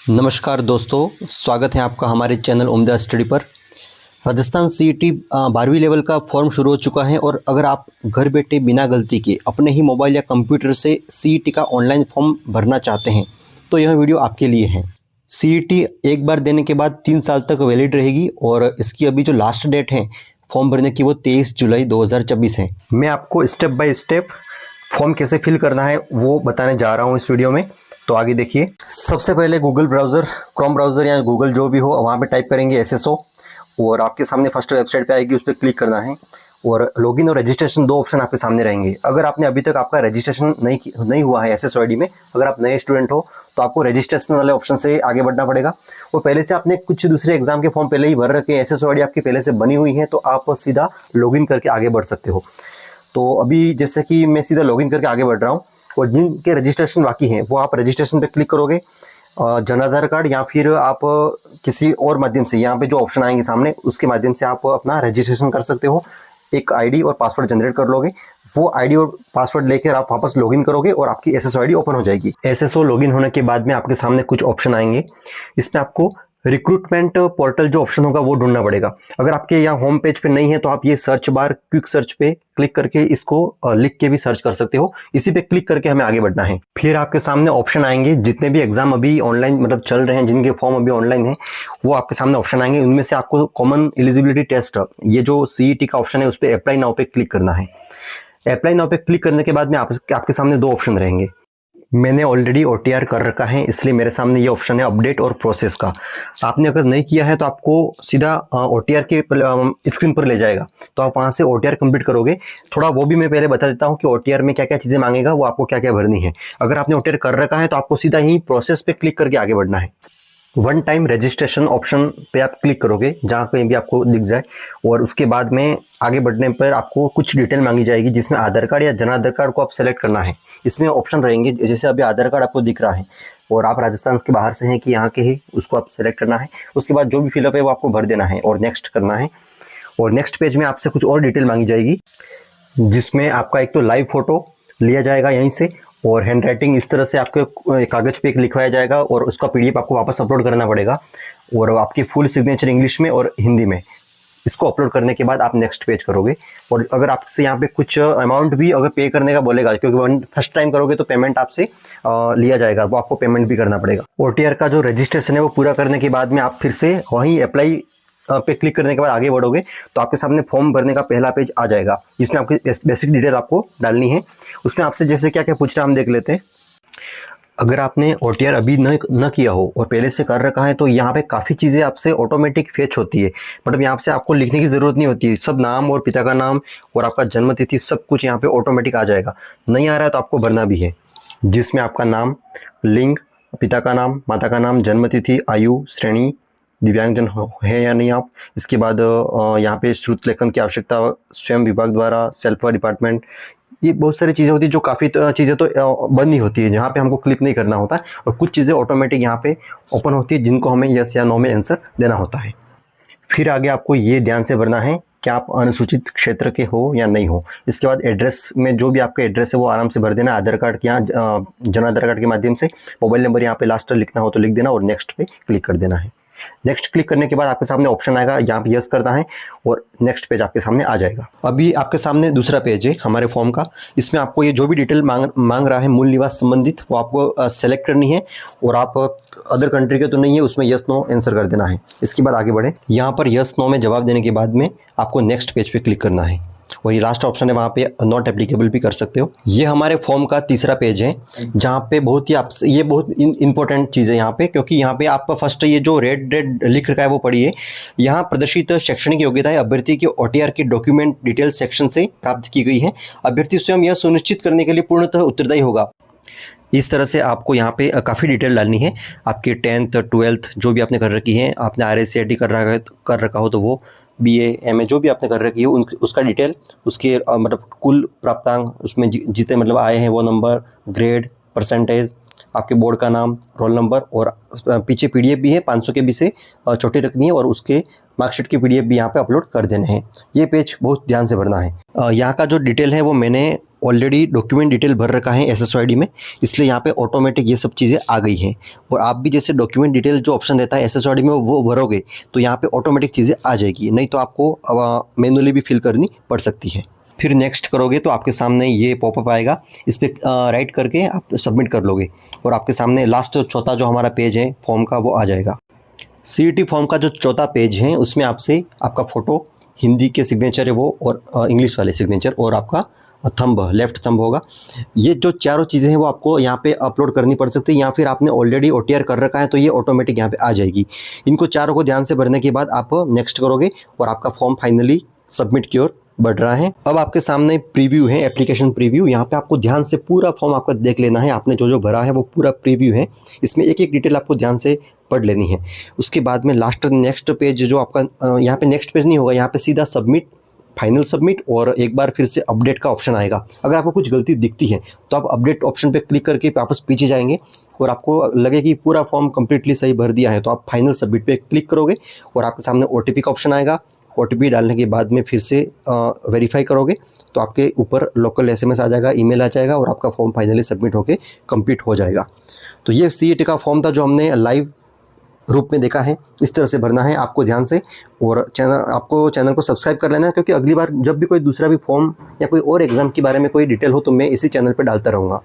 नमस्कार दोस्तों, स्वागत है आपका हमारे चैनल उम्दा स्टडी पर। राजस्थान सीईटी 12वीं लेवल का फॉर्म शुरू हो चुका है और अगर आप घर बैठे बिना गलती के अपने ही मोबाइल या कंप्यूटर से सीईटी का ऑनलाइन फॉर्म भरना चाहते हैं तो यह वीडियो आपके लिए है। सीईटी एक बार देने के बाद 3 साल तक वैलिड रहेगी और इसकी अभी जो लास्ट डेट है फॉर्म भरने की वो 23 जुलाई 2024 है। मैं आपको स्टेप बाय स्टेप फॉर्म कैसे फिल करना है वो बताने जा रहा हूँ इस वीडियो में, तो आगे देखिए। सबसे पहले गूगल ब्राउज़र, क्रोम ब्राउज़र या गूगल जो भी हो वहाँ पे टाइप करेंगे SSO और आपके सामने फर्स्ट वेबसाइट पे आएगी, उस पर क्लिक करना है और लॉगिन और रजिस्ट्रेशन दो ऑप्शन आपके सामने रहेंगे। अगर आपने अभी तक आपका रजिस्ट्रेशन नहीं हुआ है SSO ID में, अगर आप नए स्टूडेंट हो तो आपको रजिस्ट्रेशन वाले ऑप्शन से आगे बढ़ना पड़ेगा। और पहले से आपने कुछ दूसरे एग्जाम के फॉर्म पहले ही भर रखे, SSO ID आपकी पहले से बनी हुई है तो आप सीधा लॉगिन करके आगे बढ़ सकते हो। तो अभी जैसे कि मैं सीधा लॉगिन करके आगे बढ़ रहा हूँ और जिनके रजिस्ट्रेशन बाकी हैं वो आप रजिस्ट्रेशन पे क्लिक करोगे, जन आधार कार्ड या फिर आप किसी और माध्यम से, यहाँ पे जो ऑप्शन आएंगे सामने उसके माध्यम से आप अपना रजिस्ट्रेशन कर सकते हो। एक आईडी और पासवर्ड जनरेट कर लोगे, वो आईडी और पासवर्ड लेकर आप वापस लॉगिन करोगे और आपकी SSO ID ओपन हो जाएगी। SSO लॉगिन होने के बाद में आपके सामने कुछ ऑप्शन आएंगे, इसमें आपको रिक्रूटमेंट पोर्टल जो ऑप्शन होगा वो ढूंढना पड़ेगा। अगर आपके यहाँ होम पेज पे नहीं है तो आप ये सर्च बार क्विक सर्च पे क्लिक करके इसको लिख के भी सर्च कर सकते हो। इसी पे क्लिक करके हमें आगे बढ़ना है। फिर आपके सामने ऑप्शन आएंगे, जितने भी एग्जाम अभी ऑनलाइन मतलब चल रहे हैं, जिनके फॉर्म अभी ऑनलाइन है वो आपके सामने ऑप्शन आएंगे। उनमें से आपको कॉमन एलिजिबिलिटी टेस्ट, ये जो CET का ऑप्शन है उस पर अप्लाई नाउ पे क्लिक करना है। अप्लाई नाउ पे क्लिक करने के बाद में आपके सामने दो ऑप्शन रहेंगे। मैंने ऑलरेडी OTR कर रखा है इसलिए मेरे सामने ये ऑप्शन है अपडेट और प्रोसेस का। आपने अगर नहीं किया है तो आपको सीधा OTR के स्क्रीन पर ले जाएगा, तो आप वहाँ से OTR कंप्लीट करोगे। थोड़ा वो भी मैं पहले बता देता हूँ कि OTR में क्या क्या चीज़ें मांगेगा, वो आपको क्या क्या भरनी है। अगर आपने OTR कर रखा है तो आपको सीधा ही प्रोसेस पे क्लिक करके आगे बढ़ना है। वन टाइम रजिस्ट्रेशन ऑप्शन पे आप क्लिक करोगे जहाँ कहीं भी आपको दिख जाए, और उसके बाद में आगे बढ़ने पर आपको कुछ डिटेल मांगी जाएगी जिसमें आधार कार्ड या जन आधार कार्ड को आप सेलेक्ट करना है। इसमें ऑप्शन रहेंगे, जैसे अभी आधार कार्ड आपको दिख रहा है और आप राजस्थान के बाहर से हैं कि यहाँ के ही, उसको आप सेलेक्ट करना है। उसके बाद जो भी फिलअप है वो आपको भर देना है और नेक्स्ट करना है। और नेक्स्ट पेज में आपसे कुछ और डिटेल मांगी जाएगी जिसमें आपका एक तो लाइव फोटो लिया जाएगा यहीं से, और हैंड राइटिंग इस तरह से आपके कागज़ पे लिखवाया जाएगा और उसका PDF आपको वापस अपलोड करना पड़ेगा, और आपकी फुल सिग्नेचर इंग्लिश में और हिंदी में। इसको अपलोड करने के बाद आप नेक्स्ट पेज करोगे। और अगर आपसे यहाँ पे कुछ अमाउंट भी अगर पे करने का बोलेगा, क्योंकि फर्स्ट टाइम करोगे तो पेमेंट आपसे लिया जाएगा, वो आपको पेमेंट भी करना पड़ेगा। OTR का जो रजिस्ट्रेशन है वो पूरा करने के बाद में आप फिर से वहीं अप्लाई पे क्लिक करने के बाद आगे बढ़ोगे तो आपके सामने फॉर्म भरने का पहला पेज आ जाएगा, जिसमें आपकी बेसिक डिटेल आपको डालनी है। उसमें आपसे जैसे क्या क्या पूछ रहा है हम देख लेते हैं। अगर आपने OTR अभी न किया हो और पहले से कर रखा है तो यहाँ पे काफ़ी चीज़ें आपसे ऑटोमेटिक फेच होती है, मतलब यहाँ से आपको लिखने की ज़रूरत नहीं होती है। सब नाम और पिता का नाम और आपका जन्म तिथि सब कुछ यहाँ पे ऑटोमेटिक आ जाएगा। नहीं आ रहा है तो आपको भरना भी है, जिसमें आपका नाम, लिंग, पिता का नाम, माता का नाम, जन्म तिथि, आयु, श्रेणी, दिव्यांगजन है या नहीं आप। इसके बाद यहाँ पे श्रुत लेखन की आवश्यकता स्वयं विभाग द्वारा, सेल्फ डिपार्टमेंट, ये बहुत सारी चीज़ें होती है। जो काफ़ी चीज़ें तो बंद ही होती है, जहाँ पे हमको क्लिक नहीं करना होता, और कुछ चीज़ें ऑटोमेटिक यहाँ पे ओपन होती है जिनको हमें यस या नो में आंसर देना होता है। फिर आगे आपको ये ध्यान से भरना है कि आप अनुसूचित क्षेत्र के हो या नहीं हो। इसके बाद एड्रेस में जो भी आपका एड्रेस है वो आराम से भर देना, आधार कार्ड के यहाँ जन आधार कार्ड के माध्यम से। मोबाइल नंबर यहाँ पे लास्ट लिखना हो तो लिख देना और नेक्स्ट पे क्लिक कर देना है। नेक्स्ट क्लिक करने के बाद आपके सामने ऑप्शन आएगा, यहाँ पे यस करना है और नेक्स्ट पेज आपके सामने आ जाएगा। अभी आपके सामने दूसरा पेज है हमारे फॉर्म का। इसमें आपको ये जो भी डिटेल मांग रहा है मूल निवास संबंधित, वो आपको सेलेक्ट करनी है, और आप अदर कंट्री के तो नहीं है, उसमें यस नो आंसर कर देना है। इसके बाद आगे बढ़े। यहाँ पर यस नो में जवाब देने के बाद में आपको नेक्स्ट पेज पे क्लिक करना है, और ये लास्ट ऑप्शन है, वहाँ पे नॉट एप्लीकेबल भी कर सकते हो। ये हमारे फॉर्म का तीसरा पेज है, जहाँ पे बहुत ही आपसे ये बहुत इंपॉर्टेंट चीज़ है यहाँ पे, क्योंकि यहाँ पे आप फर्स्ट ये जो रेड लिख रखा है वो पढ़िए। यहाँ प्रदर्शित शैक्षणिक योग्यताएं अभ्यर्थी के OTR के डॉक्यूमेंट डिटेल सेक्शन से प्राप्त की गई है। अभ्यर्थी स्वयं यह सुनिश्चित करने के लिए पूर्णतः उत्तरदायी होगा। इस तरह से आपको यहाँ पे काफ़ी डिटेल डालनी है। आपकी 10th 12th जो भी आपने कर रखी है, आपने RSCIT कर रखा हो तो वो, BA MA जो भी आपने कर रखी है उसका डिटेल, उसके मतलब कुल प्राप्तांक, उसमें जितने मतलब आए हैं वो नंबर, ग्रेड, परसेंटेज, आपके बोर्ड का नाम, रोल नंबर, और पीछे PDF भी है 500 KB से छोटी रखनी है, और उसके मार्कशीट की PDF भी यहाँ पे अपलोड कर देने हैं। ये पेज बहुत ध्यान से भरना है। यहाँ का जो डिटेल है वो मैंने ऑलरेडी डॉक्यूमेंट डिटेल भर रखा है SSO ID में, इसलिए यहाँ पे ऑटोमेटिक ये सब चीज़ें आ गई हैं। और आप भी जैसे डॉक्यूमेंट डिटेल जो ऑप्शन रहता है SSO ID में वो भरोगे तो यहाँ पे ऑटोमेटिक चीज़ें आ जाएगी, नहीं तो आपको मैनुअली भी फिल करनी पड़ सकती है। फिर नेक्स्ट करोगे तो आपके सामने ये पॉपअप आएगा, इस पर राइट करके आप सबमिट कर लोगे और आपके सामने लास्ट चौथा जो हमारा पेज है फॉर्म का वो आ जाएगा। CET फॉर्म का जो चौथा पेज है उसमें आपसे आपका फ़ोटो, हिंदी के सिग्नेचर है वो, और इंग्लिश वाले सिग्नेचर, और आपका थंब, लेफ़्ट थंब होगा। ये जो चारों चीज़ें हैं वो आपको यहाँ पे अपलोड करनी पड़ सकती है, या फिर आपने ऑलरेडी OTR कर रखा है तो ये ऑटोमेटिक यहाँ पे आ जाएगी। इनको चारों को ध्यान से भरने के बाद आप नेक्स्ट करोगे और आपका फॉर्म फाइनली सबमिट की ओर बढ़ रहा है। अब आपके सामने प्रीव्यू है, एप्लीकेशन प्रीव्यू। यहाँ पे आपको ध्यान से पूरा फॉर्म आपका देख लेना है, आपने जो जो भरा है वो पूरा प्रीव्यू है, इसमें एक एक डिटेल आपको ध्यान से पढ़ लेनी है। उसके बाद में लास्ट नेक्स्ट पेज जो आपका यहाँ पे नेक्स्ट पेज नहीं होगा, यहाँ पे सीधा सबमिट, फाइनल सबमिट, और एक बार फिर से अपडेट का ऑप्शन आएगा। अगर आपको कुछ गलती दिखती है तो आप अपडेट ऑप्शन पे क्लिक करके वापस पीछे जाएंगे और आपको लगे कि पूरा फॉर्म कंप्लीटली सही भर दिया है तो आप फाइनल सबमिट पे क्लिक करोगे और आपके सामने OTP का ऑप्शन आएगा। OTP डालने के बाद में फिर से वेरीफाई करोगे तो आपके ऊपर लोकल SMS आ जाएगा, ईमेल आ जाएगा और आपका फॉर्म फाइनली सबमिट होके कंप्लीट हो जाएगा। तो ये CET का फॉर्म था जो हमने लाइव रूप में देखा है। इस तरह से भरना है आपको ध्यान से, और चैनल को सब्सक्राइब कर लेना है, क्योंकि अगली बार जब भी कोई दूसरा भी फॉर्म या कोई और एग्ज़ाम के बारे में कोई डिटेल हो तो मैं इसी चैनल पर डालता रहूँगा।